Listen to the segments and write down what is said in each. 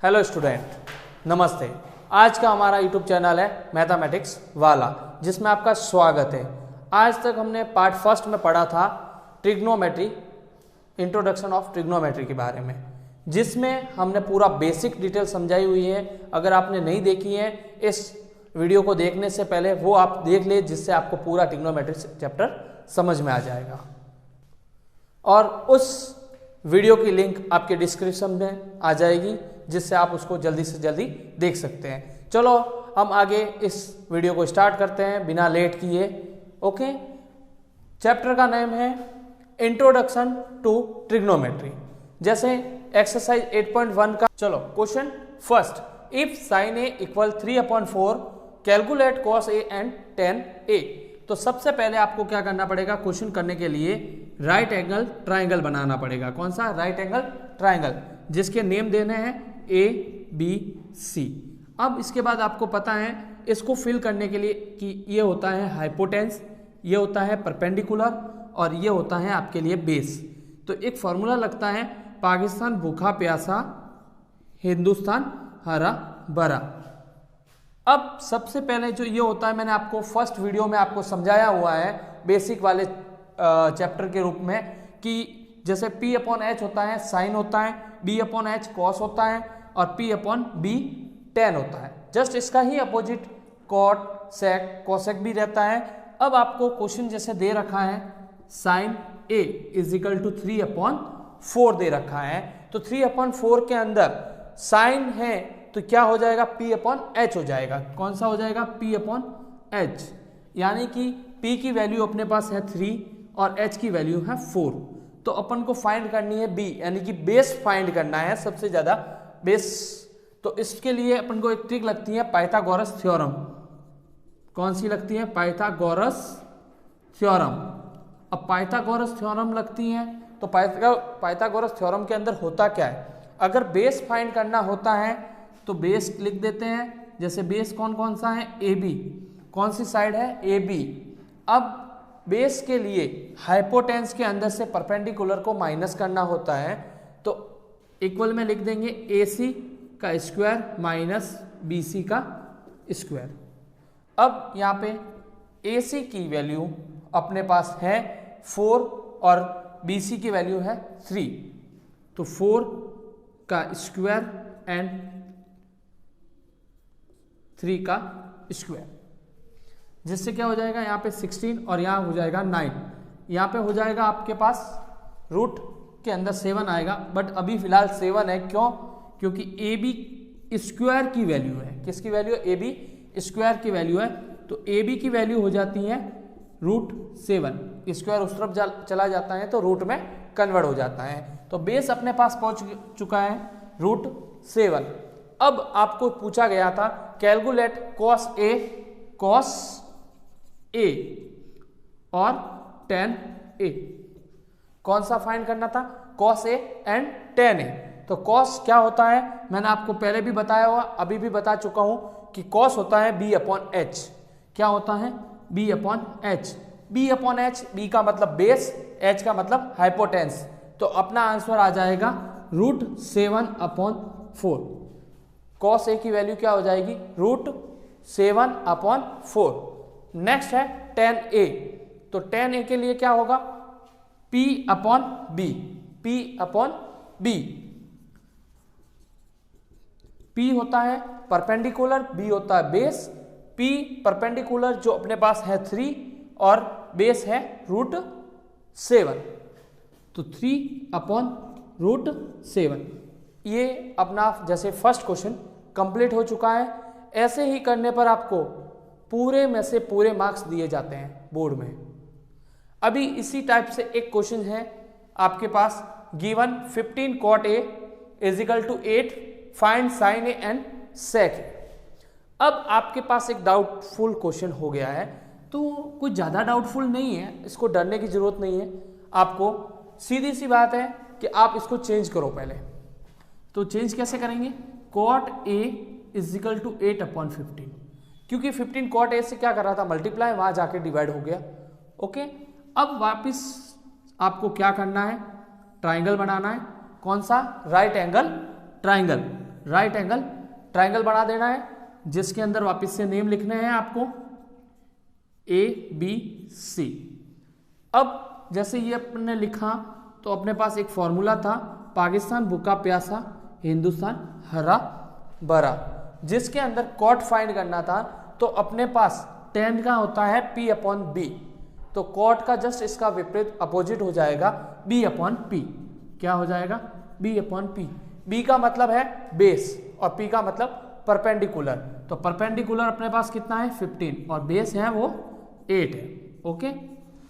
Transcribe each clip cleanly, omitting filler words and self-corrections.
Hello student, नमस्ते। आज का हमारा यूट्यूब चैनल है मैथमेटिक्स वाला, जिसमें आपका स्वागत है। आज तक हमने पार्ट फर्स्ट में पढ़ा था ट्रिग्नोमेट्री, इंट्रोडक्शन ऑफ ट्रिग्नोमेट्री के बारे में, जिसमें हमने पूरा बेसिक डिटेल समझाई हुई है। अगर आपने नहीं देखी है, इस वीडियो को देखने से पहले वो आप देख ले, जिससे आपको पूरा ट्रिग्नोमेट्री चैप्टर समझ में आ जाएगा। और उस वीडियो की लिंक आपके डिस्क्रिप्शन में आ जाएगी, जिससे आप उसको जल्दी से जल्दी देख सकते हैं। चलो हम आगे इस वीडियो को स्टार्ट करते हैं बिना लेट किए। ओके, चैप्टर का नाम है इंट्रोडक्शन टू ट्रिग्नोमेट्री। जैसे एक्सरसाइज 8.1 का, चलो question first, if sine A equal 3/4 calculate cos A and tan A. तो सबसे पहले आपको क्या करना पड़ेगा, क्वेश्चन करने के लिए राइट एंगल ट्राइंगल बनाना पड़ेगा। कौन सा? राइट एंगल ट्राइंगल, जिसके नेम देने हैं ए बी सी। अब इसके बाद आपको पता है इसको फिल करने के लिए कि ये होता है हाइपोटेंस, ये होता है परपेंडिकुलर और ये होता है आपके लिए बेस। तो एक फॉर्मूला लगता है, पाकिस्तान भूखा प्यासा, हिंदुस्तान हरा भरा। अब सबसे पहले जो ये होता है, मैंने आपको फर्स्ट वीडियो में आपको समझाया हुआ है बेसिक वाले चैप्टर के रूप में, कि जैसे P/H होता है साइन होता है, B/H कॉस होता है और P/B tan होता है। जस्ट इसका ही अपोजिट कॉट सेक कोसेक भी रहता है। अब आपको क्वेश्चन जैसे दे रखा है साइन A = 3/4 दे रखा है, तो 3/4 के अंदर साइन है तो क्या हो जाएगा? P/H हो जाएगा। कौन सा हो जाएगा? P/H, यानी कि P की वैल्यू अपने पास है 3 और H की वैल्यू है 4। तो अपन को फाइंड करनी है B, यानी कि बेस फाइंड करना है, सबसे ज्यादा बेस। तो इसके लिए अपन को एक ट्रिक लगती है पाइथागोरस थ्योरम। कौन सी लगती है? Pythagoras theorem. अब पाइथागोरस थ्योरम लगती है तो पाइथागोरस थ्योरम के अंदर होता क्या है, अगर बेस फाइंड करना होता है तो बेस लिख देते हैं। जैसे बेस कौन कौन सा है? A B. कौन सी साइड है? A B. अब बेस के लिए हाइपोटेंस के अंदर से परपेंडिकुलर को माइनस करना होता है, तो इक्वल में लिख देंगे AC का स्क्वायर माइनस BC का स्क्वायर। अब यहाँ पे AC की वैल्यू अपने पास है 4 और BC की वैल्यू है 3, तो 4 का स्क्वायर एंड 3 का स्क्वायर, जिससे क्या हो जाएगा यहाँ पे 16 और यहाँ हो जाएगा 9। यहाँ पे हो जाएगा आपके पास रूट के अंदर 7 आएगा, बट अभी फिलहाल 7 है। क्यों? क्योंकि AB स्क्वायर की वैल्यू है। किसकी वैल्यू है? AB स्क्वायर की वैल्यू है। तो AB की वैल्यू हो जाती है √7। स्क्वायर उस तरफ चला जाता है तो रूट में कन्वर्ट हो जाता है। तो बेस अपने पास पहुंच चुका है √7। अब आपको पूछा गया था कैलकुलेट कॉस ए और tan A। कौन सा फाइंड करना था? cos A and tan A। तो cos क्या होता है? मैंने आपको पहले भी बताया हुआ, अभी भी बता चुका हूं कि cos होता है B/H। क्या होता है? B/H। B/H, B का मतलब बेस, H का मतलब हाइपोटेंस। तो अपना आंसर आ जाएगा √7/4। cos A की वैल्यू क्या हो जाएगी? √7/4। नेक्स्ट है tan A। तो tan A के लिए क्या होगा? P/B। P/B। P होता है परपेंडिकुलर, B होता है बेस। P परपेंडिकुलर जो अपने पास है 3 और बेस है √7, तो 3/√7। ये अपना जैसे फर्स्ट क्वेश्चन कंप्लीट हो चुका है। ऐसे ही करने पर आपको पूरे में से पूरे मार्क्स दिए जाते हैं बोर्ड में। अभी इसी टाइप से एक क्वेश्चन है आपके पास, given 15 cot A = 8, find sin A and sec A। अब आपके पास एक डाउटफुल क्वेश्चन हो गया है, तो कुछ ज़्यादा डाउटफुल नहीं है, इसको डरने की जरूरत नहीं है। आपको सीधी सी बात है कि आप इसको चेंज करो पहले। तो चेंज कैसे करेंगे? cot A = 8/15, क्योंकि 15 cot A से क्या कर रहा था? मल्टीप्लाई, वहां जाके डिवाइड हो गया। ओके, अब वापस आपको क्या करना है? ट्राइंगल बनाना है। कौन सा? Right angle triangle. Right angle triangle बना देना है, जिसके अंदर वापस से नेम लिखने हैं आपको ABC। अब जैसे ये अपने लिखा तो अपने पास एक फॉर्मूला था, पाकिस्तान भूखा प्यासा हिंदुस्तान हरा भरा, जिसके अंदर कॉट फाइंड करना था। तो अपने पास tan का होता है P/B, तो कॉट का जस्ट इसका विपरीत अपोजिट हो जाएगा B/P। क्या हो जाएगा B/P। B का मतलब है बेस और P का मतलब परपेंडिकुलर, तो परपेंडिकुलर अपने पास कितना है 15 और बेस है वो 8 है। ओके,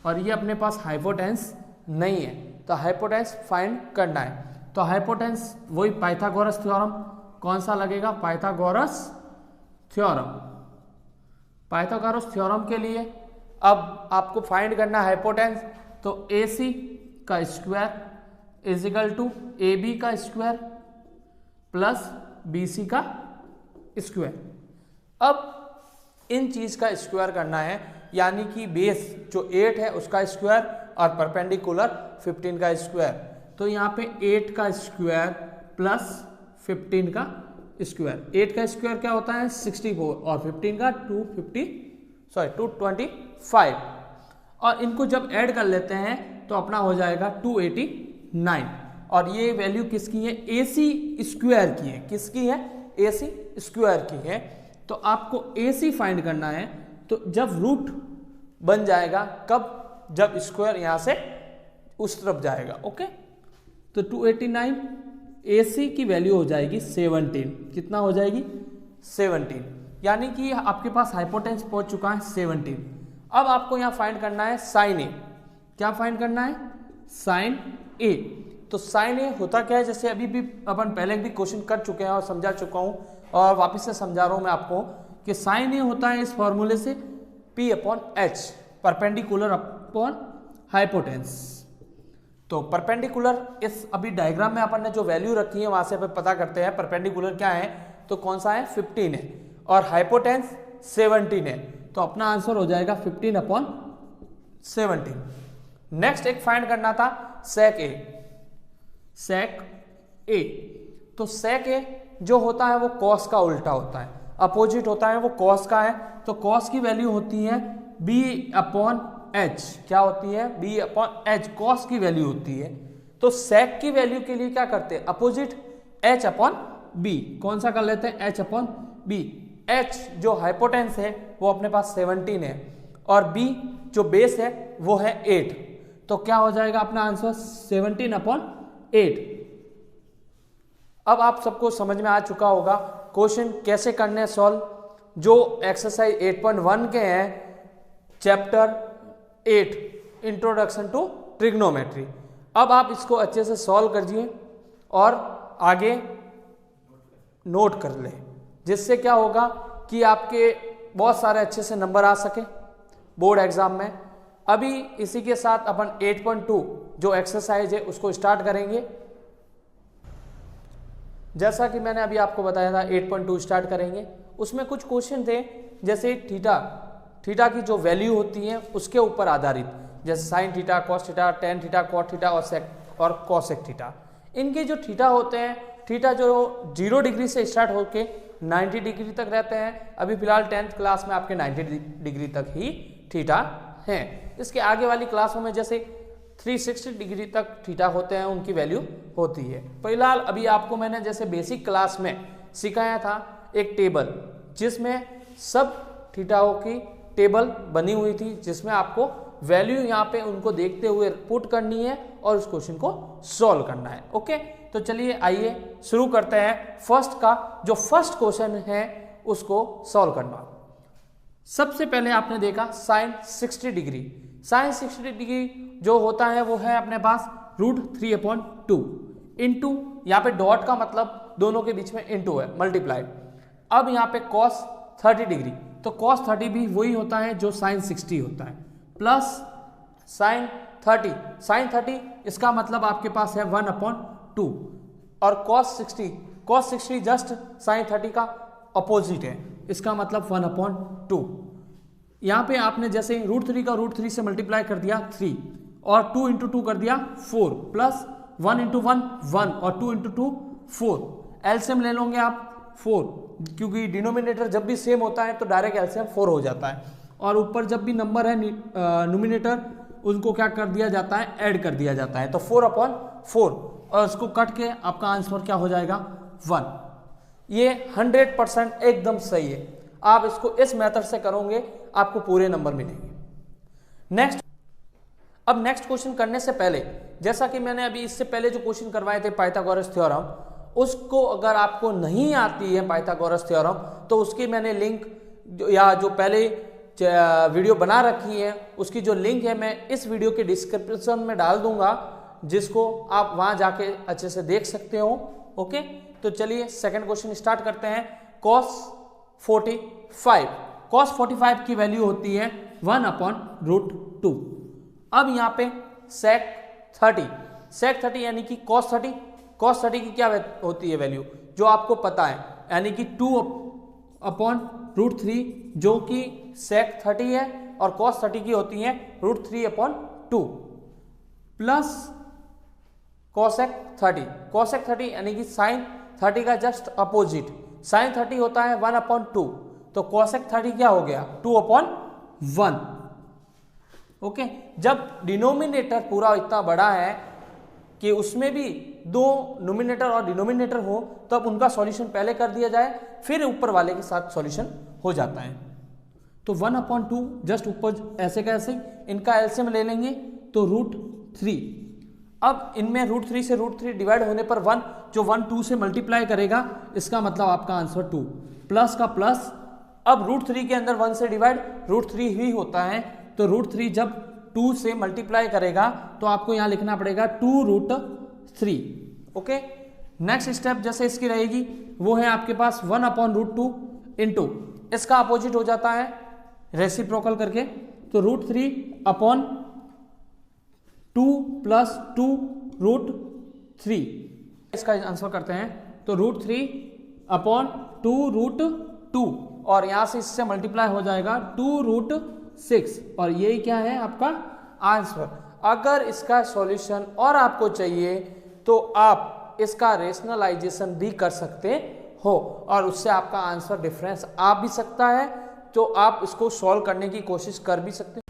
और ये अपने पास हाइपोटेंस नहीं है, तो हाइपोटेंस फाइंड करना है। तो हाइपोटेंस वही पाइथागोरस थ्योरम, कौन सा लगेगा पाइथागोरस थ्योरम। पाइथागोरस थ्योरम के लिए अब आपको फाइंड करना है हाइपोटेंस, तो AC का square is equal to AB का स्क्वायर प्लस BC का स्क्वायर। अब इन चीज का स्क्वायर करना है, यानी कि बेस जो 8 है उसका स्क्वायर और परपेंडिकुलर 15 का स्क्वायर। तो यहाँ पे 8 का स्क्वायर प्लस 15 का स्क्वायर। 8 का स्क्वायर क्या होता है 64 और 15 का 225, और इनको जब ऐड कर लेते हैं तो अपना हो जाएगा 289। और ये वैल्यू किसकी है AC स्क्वायर की है, किसकी है AC स्क्वायर की है। तो आपको AC फाइंड करना है, तो जब रूट बन जाएगा कब, जब स्क्वायर यहां से उस तरफ जाएगा। ओके, तो 289 AC की वैल्यू हो जाएगी 17। कितना हो जाएगी 17, यानी कि आपके पास हाइपोटेंस पहुंच चुका है 17। अब आपको यहां फाइंड करना है साइन ए। क्या फाइंड करना है साइन ए। तो साइन ए होता क्या है, जैसे अभी भी अपन पहले भी क्वेश्चन कर चुके हैं और समझा चुका हूं और वापस से समझा रहा हूं मैं आपको कि साइन ए होता है इस फॉर्मूले से P/H, परपेंडिकुलर अपॉन हाइपोटेंस। तो परपेंडिकुलर इस अभी डायग्राम में अपन ने जो वैल्यू रखी है वहां से अपन पता करते हैं परपेंडिकुलर क्या है, तो कौन सा है 15 है और हाइपोटेंस 17 है, तो अपना आंसर हो जाएगा 15/17। नेक्स्ट एक फाइंड करना था सेक ए। तो सेक ए जो होता है वो कॉस का उल्टा होता है, अपोजिट होता है, वो कॉस का है। तो कॉस की वैल्यू होती है B/H। क्या होती है B/H, कॉस की वैल्यू होती है। तो सेक की वैल्यू के लिए क्या करते हैं अपोजिट H/B। कौन सा कर लेते हैं H/B। H जो हाइपोटेंस है वो अपने पास 17 है और B जो बेस है वो है 8, तो क्या हो जाएगा अपना आंसर 17/8। अब आप सबको समझ में आ चुका होगा क्वेश्चन कैसे करने सॉल्व, जो एक्सरसाइज 8.1 के हैं चैप्टर 8 इंट्रोडक्शन टू ट्रिग्नोमेट्री। अब आप इसको अच्छे से सॉल्व करिए और आगे नोट कर ले, जिससे क्या होगा कि आपके बहुत सारे अच्छे से नंबर आ सके बोर्ड एग्जाम में। अभी इसी के साथ अपन 8.2 जो एक्सरसाइज है उसको स्टार्ट करेंगे। जैसा कि मैंने अभी आपको बताया था 8.2 स्टार्ट करेंगे। उसमें कुछ क्वेश्चन थे, जैसे थीटा की जो वैल्यू होती है उसके ऊपर आधारित, जैसे sine theta, cos theta, tan theta, cot theta और कॉसेक थीटा। इनके जो थीटा होते हैं, थीटा जो 0 डिग्री से स्टार्ट होके 90 डिग्री तक रहते हैं। अभी फिलहाल 10th क्लास में आपके 90 डिग्री तक ही थीटा हैं। इसके आगे वाली क्लासों में जैसे 360 डिग्री तक थीटा होते हैं, उनकी वैल्यू होती है। फिलहाल अभी आपको मैंने जैसे बेसिक क्लास में सिखाया था एक टेबल, जिसमें सब थीटाओं की टेबल बनी हुई थी, जिसमें आपको वैल्यू यहाँ पे उनको देखते हुए पुट करनी है और उस क्वेश्चन को सॉल्व करना है। ओके, तो चलिए आइए शुरू करते हैं फर्स्ट का। जो फर्स्ट क्वेश्चन है उसको सॉल्व करना। सबसे पहले आपने देखा साइन 60 डिग्री। साइन 60 डिग्री जो होता है वो है अपने पास √3/2 इंटू, यहाँ पे डॉट का मतलब दोनों के बीच में इंटू है, मल्टीप्लाई। अब यहाँ पे cos 30 डिग्री, तो cos 30 भी वही होता है जो साइन 60 होता है, प्लस साइन 30। साइन 30 इसका मतलब आपके पास है 1/2 और cos 60 जस्ट साइन 30 का अपोजिट है, इसका मतलब 1/2। यहाँ पे आपने जैसे √3 का √3 से मल्टीप्लाई कर दिया 3 और 2 × 2 कर दिया 4 प्लस 1 × 1 1 और 2 × 2 4। एलसीएम ले लोगे आप 4, क्योंकि डिनोमिनेटर जब भी सेम होता है तो डायरेक्ट एलसीएम 4 हो जाता है, और ऊपर जब भी नंबर है न्यूमिनेटर उनको क्या कर दिया जाता है, ऐड कर दिया जाता है, तो 4/4 और उसको कट के आपका आंसर क्या हो जाएगा 1। ये 100% एकदम सही है। आप इसको इस मेथड से करोगे आपको पूरे नंबर मिलेंगे। अब नेक्स्ट क्वेश्चन करने से पहले, जैसा कि मैंने अभी इससे पहले जो क्वेश्चन करवाए थे पाइथागोरस थ्योरम, उसको अगर आपको नहीं आती है पाइथागोरस थ्योरम तो उसकी मैंने लिंक या जो पहले वीडियो बना रखी है उसकी जो लिंक है मैं इस वीडियो के डिस्क्रिप्शन में डाल दूंगा, जिसको आप वहां जाके अच्छे से देख सकते हो। ओके, तो चलिए सेकंड क्वेश्चन स्टार्ट करते हैं। cos 45 की वैल्यू होती है 1/√2। अब यहाँ पे sec 30 यानी कि cos 30 की क्या होती है वैल्यू, जो आपको पता है, यानी कि 2/√3, जो कि sec 30 है, और cos 30 की होती है √3/2 प्लस cosec 30 यानी कि sin 30 का जस्ट अपोजिट, sin 30 होता है 1/2, तो cosec 30 क्या हो गया 2/1। ओके, जब डिनोमिनेटर पूरा इतना बड़ा है कि उसमें भी दो नोमिनेटर और डिनोमिनेटर हो तब उनका सॉल्यूशन पहले कर दिया जाए, फिर ऊपर वाले के साथ सॉल्यूशन हो जाता है। तो 1/2 जस्ट ऊपर ऐसे का ऐसे, इनका एलसीएम ले लेंगे तो √3। अब इनमें √3 से √3 डिवाइड होने पर 1, जो 1 2 से मल्टीप्लाई करेगा, इसका मतलब आपका आंसर 2 प्लस का प्लस। अब √3 के अंदर 1 से डिवाइड √3 ही होता है, तो √3 जब 2 से मल्टीप्लाई करेगा तो आपको यहां लिखना पड़ेगा 2√3। ओके, नेक्स्ट स्टेप जैसे इसकी रहेगी वो है आपके पास 1/√2 इंटू इसका अपोजिट हो जाता है रेसिप्रोकल करके, तो √3/2 प्लस 2√3। इसका आंसर करते हैं तो √3/2√2 और यहां से इससे मल्टीप्लाई हो जाएगा 2√6 और यही क्या है आपका आंसर। अगर इसका सॉल्यूशन और आपको चाहिए तो आप इसका रेशनलाइजेशन भी कर सकते हो और उससे आपका आंसर डिफरेंस आ भी सकता है, तो आप इसको सॉल्व करने की कोशिश कर भी सकते हैं।